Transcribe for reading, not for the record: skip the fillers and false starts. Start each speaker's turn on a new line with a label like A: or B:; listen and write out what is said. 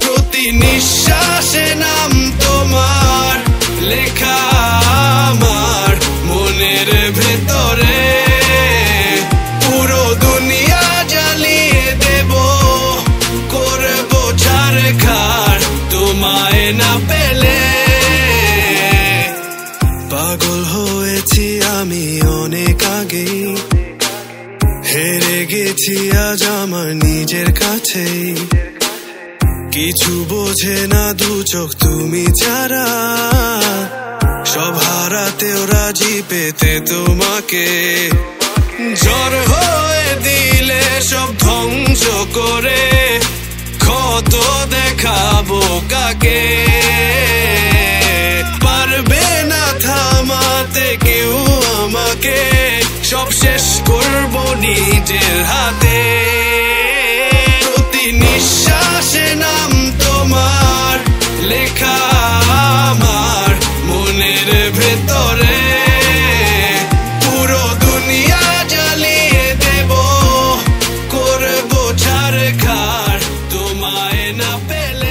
A: প্রতি নিঃশ্বাসে নাম তোমার লেখা আমার মনের ভেতরে, পুরো দুনিয়া জ্বালিয়ে দেব, করব ছারখার তোমায় না পেলে। পাগল হয়েছি আমি অনেক আগেই, হেরে গেছি আজ আমার নিজের কাছেই। কিছু বোঝে না দু চোখ তুমি ছাড়া, সব হারাতেও রাজি পেতে তোমাকে। ঝড় হয়ে দিলে সব ধ্বংস করে, ক্ষত দেখাবো কাকে? পারবে না থামাতে কেউ আমাকে, সব শেষ করবো নিজের হাতে। প্রতি নিঃশ্বাসে নাম তোমার লেখা আমার মনের ভেতরে, পুরো দুনিয়া জ্বালিয়ে দেব, করব ছারখার তোমায় না পেলে।